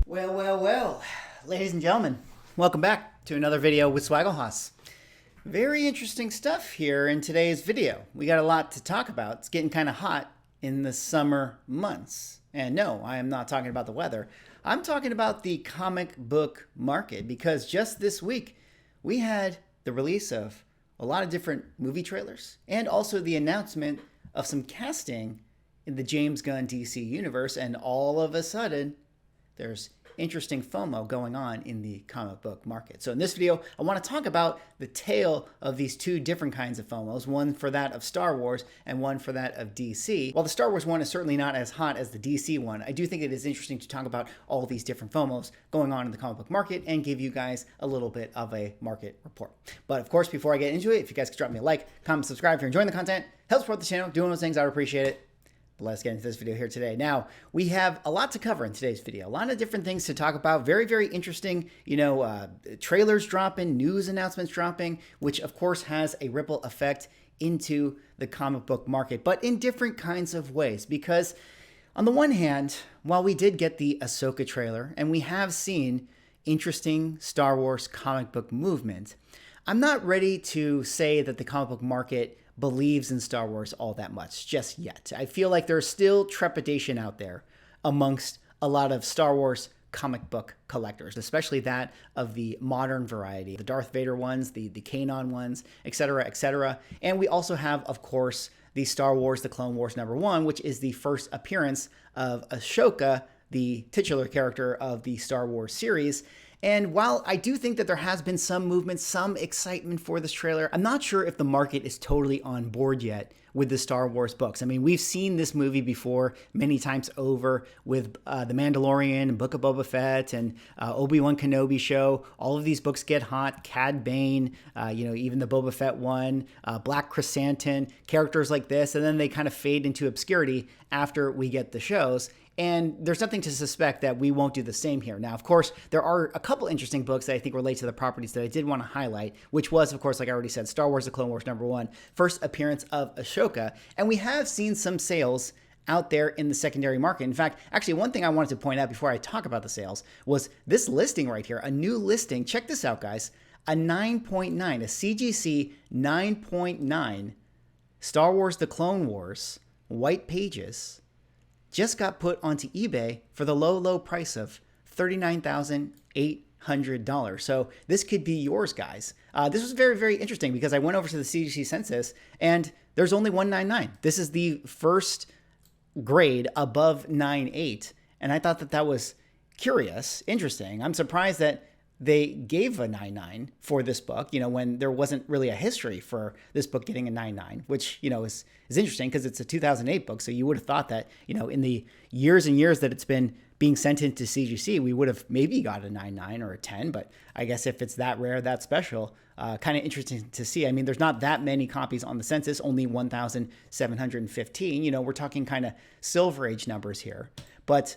Well, ladies and gentlemen, welcome back to another video with Swagglehos. Very interesting stuff here in today's video. We got a lot to talk about. It's getting kind of hot in the summer months. And no, I am not talking about the weather. I'm talking about the comic book market, because just this week we had the release of a lot of different movie trailers and also the announcement of some casting in the James Gunn DC universe, and all of a sudden there's interesting FOMO going on in the comic book market. So in this video, I want to talk about the tale of these two different kinds of FOMOs, one for that of Star Wars and one for that of DC. While the Star Wars one is certainly not as hot as the DC one, I do think it is interesting to talk about all these different FOMOs going on in the comic book market and give you guys a little bit of a market report. But of course, before I get into it, if you guys could drop me a like, comment, subscribe if you're enjoying the content, help support the channel, doing those things, I would appreciate it. Let's get into this video here today. Now, we have a lot to cover in today's video. A lot of different things to talk about. Very, very interesting, trailers dropping, news announcements dropping, which of course has a ripple effect into the comic book market, but in different kinds of ways. Because on the one hand, while we did get the Ahsoka trailer and we have seen interesting Star Wars comic book movement, I'm not ready to say that the comic book market believes in Star Wars all that much just yet. I feel like there's still trepidation out there amongst a lot of Star Wars comic book collectors, especially that of the modern variety, the Darth Vader ones, the Kanon ones, etc., etc. And we also have, of course, the Star Wars, the Clone Wars #1, which is the first appearance of Ashoka, the titular character of the Star Wars series. And while I do think that there has been some movement, some excitement for this trailer, I'm not sure if the market is totally on board yet with the Star Wars books. I mean, we've seen this movie before many times over with The Mandalorian and Book of Boba Fett and Obi-Wan Kenobi show. All of these books get hot. Cad Bane, even the Boba Fett one, Black Chrysanthemum, characters like this, and then they kind of fade into obscurity after we get the shows. And there's nothing to suspect that we won't do the same here. Now, of course, there are a couple interesting books that I think relate to the properties that I did want to highlight, which was, of course, like I already said, Star Wars, The Clone Wars #1, first appearance of Ashoka. And we have seen some sales out there in the secondary market. In fact, actually, one thing I wanted to point out before I talk about the sales was this listing right here, a new listing. Check this out, guys. A 9.9, a CGC 9.9 Star Wars, The Clone Wars, white pages, just got put onto eBay for the low price of $39,800. So this could be yours, guys. This was very, very interesting because I went over to the CGC census and there's only 199. This is the first grade above 9.8. And I thought that that was curious, interesting. I'm surprised that they gave a 9.9 for this book, when there wasn't really a history for this book getting a 9.9, which, is interesting because it's a 2008 book. So you would have thought that, in the years and years that it's been being sent into CGC, we would have maybe got a 9.9 or a 10. But I guess if it's that rare, that special, kind of interesting to see. I mean, there's not that many copies on the census, only 1,715. We're talking kind of Silver Age numbers here. But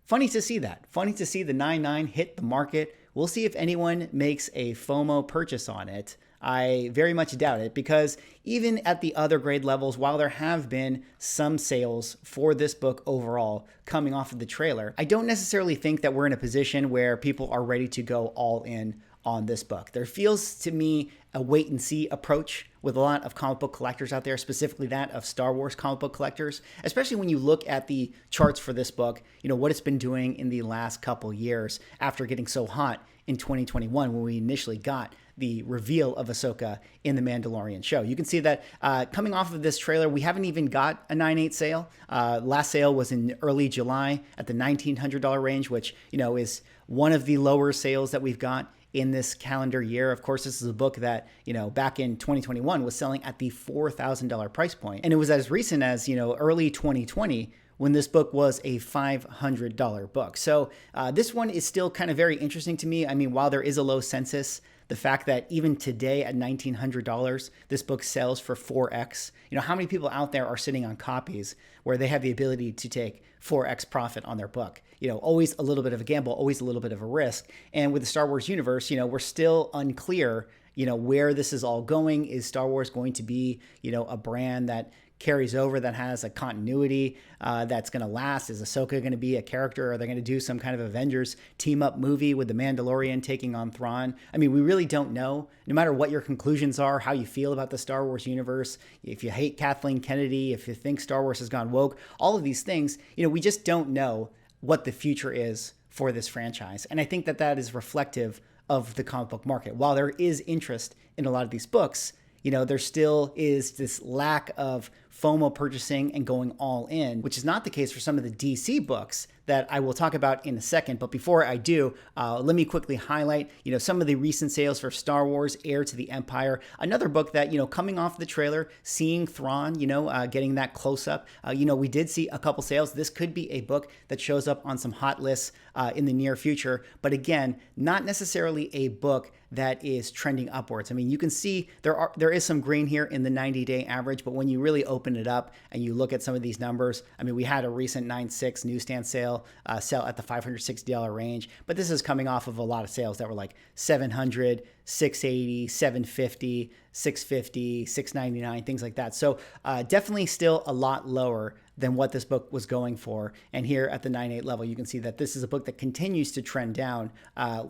funny to see that. Funny to see the 9.9 hit the market. We'll see if anyone makes a FOMO purchase on it. I very much doubt it, because even at the other grade levels, while there have been some sales for this book overall coming off of the trailer, I don't necessarily think that we're in a position where people are ready to go all in on this book. There feels to me a wait and see approach with a lot of comic book collectors out there, specifically that of Star Wars comic book collectors, especially when you look at the charts for this book, what it's been doing in the last couple years after getting so hot in 2021 when we initially got the reveal of Ahsoka in the Mandalorian show. You can see that coming off of this trailer, we haven't even got a 9.8 sale. Last sale was in early July at the $1,900 range, which, is one of the lower sales that we've got in this calendar year. Of course, this is a book that, back in 2021 was selling at the $4,000 price point. And it was as recent as, early 2020 when this book was a $500 book. So this one is still kind of very interesting to me. I mean, while there is a low census, the fact that even today at $1,900, this book sells for 4x. How many people out there are sitting on copies where they have the ability to take 4x profit on their book? Always a little bit of a gamble, always a little bit of a risk. And with the Star Wars universe, we're still unclear, where this is all going. Is Star Wars going to be, a brand that carries over, that has a continuity that's going to last? Is Ahsoka going to be a character? Are they going to do some kind of Avengers team-up movie with the Mandalorian taking on Thrawn? I mean, we really don't know. No matter what your conclusions are, how you feel about the Star Wars universe, if you hate Kathleen Kennedy, if you think Star Wars has gone woke, all of these things, we just don't know what the future is for this franchise. And I think that that is reflective of the comic book market. While there is interest in a lot of these books, there still is this lack of FOMO purchasing and going all in, which is not the case for some of the DC books that I will talk about in a second. But before I do, let me quickly highlight, some of the recent sales for Star Wars Heir to the Empire, another book that, coming off the trailer, seeing Thrawn, getting that close up, we did see a couple sales. This could be a book that shows up on some hot lists in the near future. But again, not necessarily a book that is trending upwards. I mean, you can see there is some green here in the 90-day average, but when you really open it up and you look at some of these numbers, I mean, we had a recent 9.6 newsstand sale at the $560 range, but this is coming off of a lot of sales that were like $700, $680, $750, $650, $699, things like that. So definitely still a lot lower than what this book was going for. And here at the 9.8 level, you can see that this is a book that continues to trend down.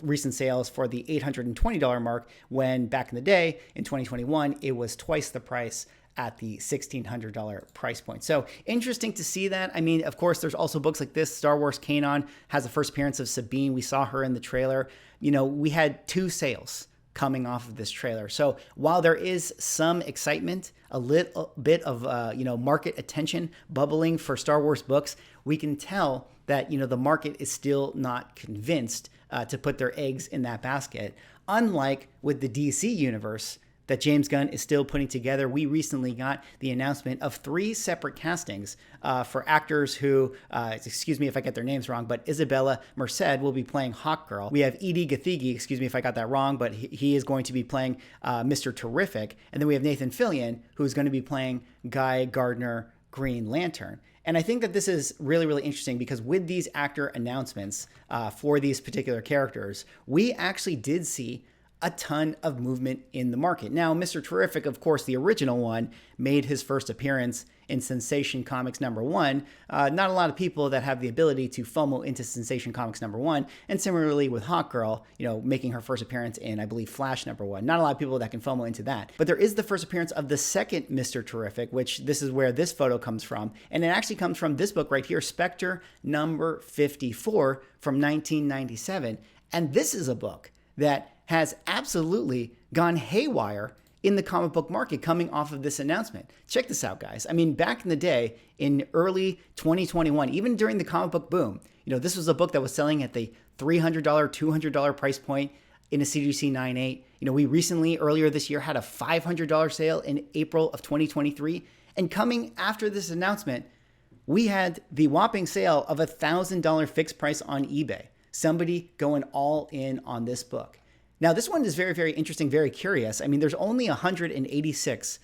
Recent sales for the $820 mark, when back in the day, in 2021, it was twice the price at the $1,600 price point. So interesting to see that. I mean, of course, there's also books like this. Star Wars Kanon has the first appearance of Sabine. We saw her in the trailer. We had 2 sales coming off of this trailer. So while there is some excitement, a little bit of market attention bubbling for Star Wars books, we can tell that the market is still not convinced to put their eggs in that basket. Unlike with the DC universe that James Gunn is still putting together, we recently got the announcement of 3 separate castings for actors who, excuse me if I get their names wrong, but Isabella Merced will be playing Hawkgirl. We have Edie Gathegi, excuse me if I got that wrong, but he is going to be playing Mr. Terrific. And then we have Nathan Fillion, who is going to be playing Guy Gardner, Green Lantern. And I think that this is really, really interesting because with these actor announcements for these particular characters, we actually did see a ton of movement in the market. Now, Mr. Terrific, of course, the original one, made his first appearance in Sensation Comics #1. Not a lot of people that have the ability to FOMO into Sensation Comics #1. And similarly with Hawkgirl, making her first appearance in, I believe, Flash #1. Not a lot of people that can FOMO into that. But there is the first appearance of the second Mr. Terrific, which this is where this photo comes from. And it actually comes from this book right here, Spectre #54 from 1997. And this is a book that has absolutely gone haywire in the comic book market coming off of this announcement. Check this out, guys. I mean, back in the day, in early 2021, even during the comic book boom, this was a book that was selling at the $300, $200 price point in a CGC 9.8. We recently, earlier this year, had a $500 sale in April of 2023. And coming after this announcement, we had the whopping sale of a $1,000 fixed price on eBay. Somebody going all in on this book. Now, this one is very, very interesting, very curious. I mean, there's only 186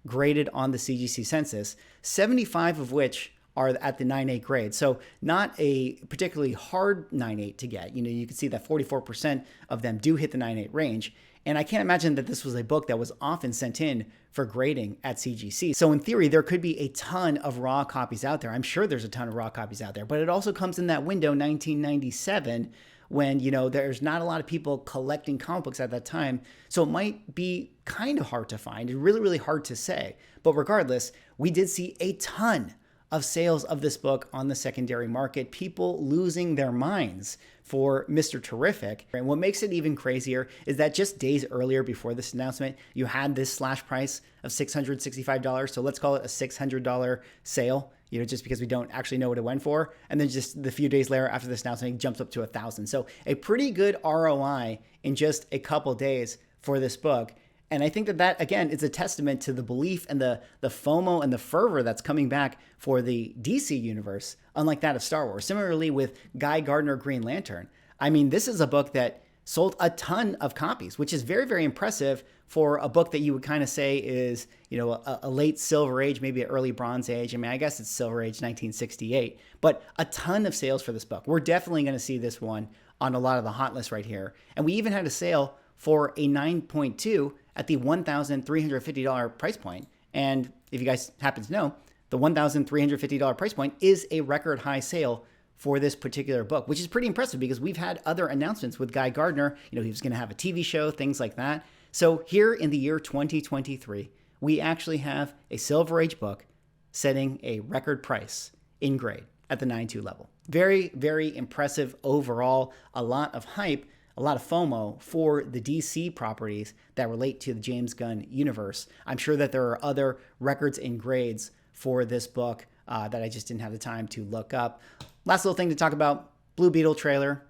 graded on the CGC census, 75 of which are at the 9.8 grade. So not a particularly hard 9.8 to get. You can see that 44% of them do hit the 9.8 range. And I can't imagine that this was a book that was often sent in for grading at CGC. So in theory, there could be a ton of raw copies out there. I'm sure there's a ton of raw copies out there, but it also comes in that window, 1997, when, there's not a lot of people collecting comic books at that time. So it might be kind of hard to find, really, really hard to say. But regardless, we did see a ton of sales of this book on the secondary market, people losing their minds for Mr. Terrific. And what makes it even crazier is that just days earlier before this announcement, you had this slash price of $665. So let's call it a $600 sale, just because we don't actually know what it went for. And then just the few days later after this announcement, it jumps up to $1,000. So a pretty good ROI in just a couple days for this book. And I think that again, is a testament to the belief and the FOMO and the fervor that's coming back for the DC universe, unlike that of Star Wars. Similarly with Guy Gardner, Green Lantern. I mean, this is a book that sold a ton of copies, which is very, very impressive for a book that you would kind of say is, a late Silver Age, maybe an early Bronze Age. I mean, I guess it's Silver Age, 1968, but a ton of sales for this book. We're definitely going to see this one on a lot of the hot lists right here. And we even had a sale for a 9.2 at the $1,350 price point. And if you guys happen to know, the $1,350 price point is a record high sale for this particular book, which is pretty impressive because we've had other announcements with Guy Gardner. You know, he was going to have a TV show, things like that. So here in the year 2023, we actually have a Silver Age book setting a record price in grade at the 9.2 level. Very, very impressive overall. A lot of hype, a lot of FOMO for the DC properties that relate to the James Gunn universe. I'm sure that there are other records and grades for this book that I just didn't have the time to look up. Last little thing to talk about, Blue Beetle trailer.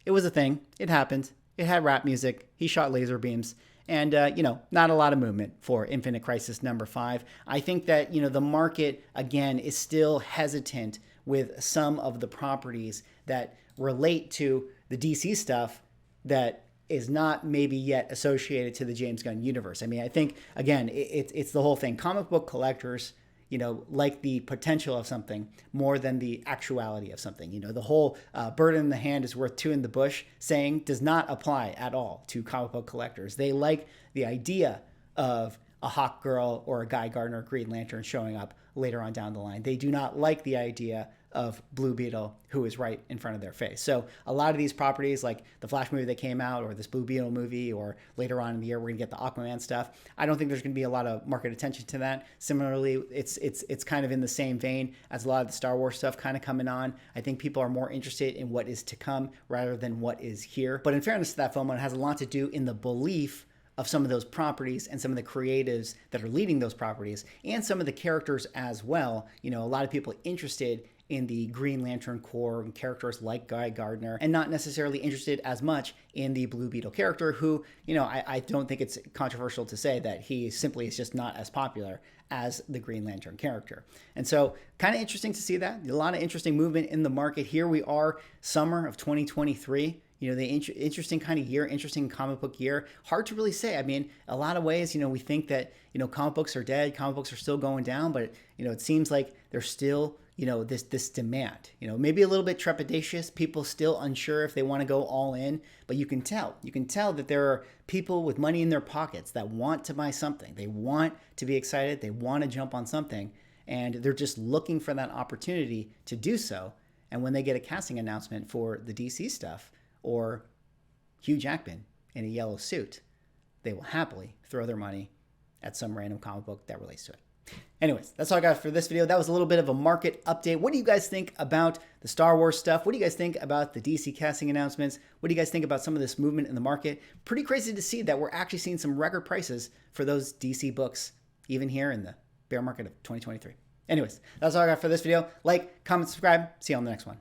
It was a thing. It happened. It had rap music. He shot laser beams. And, not a lot of movement for Infinite Crisis number 5. I think that, the market, again, is still hesitant with some of the properties that relate to the DC stuff that is not maybe yet associated to the James Gunn universe. I mean, I think, again, it's the whole thing. Comic book collectors, like the potential of something more than the actuality of something. The whole bird in the hand is worth two in the bush saying does not apply at all to comic book collectors. They like the idea of a Hawkgirl or a Guy Gardner Green Lantern showing up later on down the line. They do not like the idea of Blue Beetle, who is right in front of their face. So a lot of these properties, like the Flash movie that came out, or this Blue Beetle movie, or later on in the year we're gonna get the Aquaman stuff, I don't think there's gonna be a lot of market attention to that. Similarly, it's kind of in the same vein as a lot of the Star Wars stuff kind of coming on. I think people are more interested in what is to come rather than what is here. But in fairness to that FOMO, it has a lot to do in the belief of some of those properties and some of the creatives that are leading those properties and some of the characters as well. A lot of people interested in the Green Lantern core and characters like Guy Gardner, and not necessarily interested as much in the Blue Beetle character, who, I don't think it's controversial to say that he simply is just not as popular as the Green Lantern character. And so kind of interesting to see that. A lot of interesting movement in the market. Here we are, summer of 2023. The interesting kind of year, interesting comic book year. Hard to really say. I mean, a lot of ways, we think that, comic books are dead, comic books are still going down, but, it seems like there's still, this demand, maybe a little bit trepidatious, people still unsure if they want to go all in, but you can tell that there are people with money in their pockets that want to buy something. They want to be excited. They want to jump on something, and they're just looking for that opportunity to do so. And when they get a casting announcement for the DC stuff, or Hugh Jackman in a yellow suit, they will happily throw their money at some random comic book that relates to it. Anyways, that's all I got for this video. That was a little bit of a market update. What do you guys think about the Star Wars stuff? What do you guys think about the DC casting announcements? What do you guys think about some of this movement in the market? Pretty crazy to see that we're actually seeing some record prices for those DC books, even here in the bear market of 2023. Anyways, that's all I got for this video. Like, comment, subscribe. See you on the next one.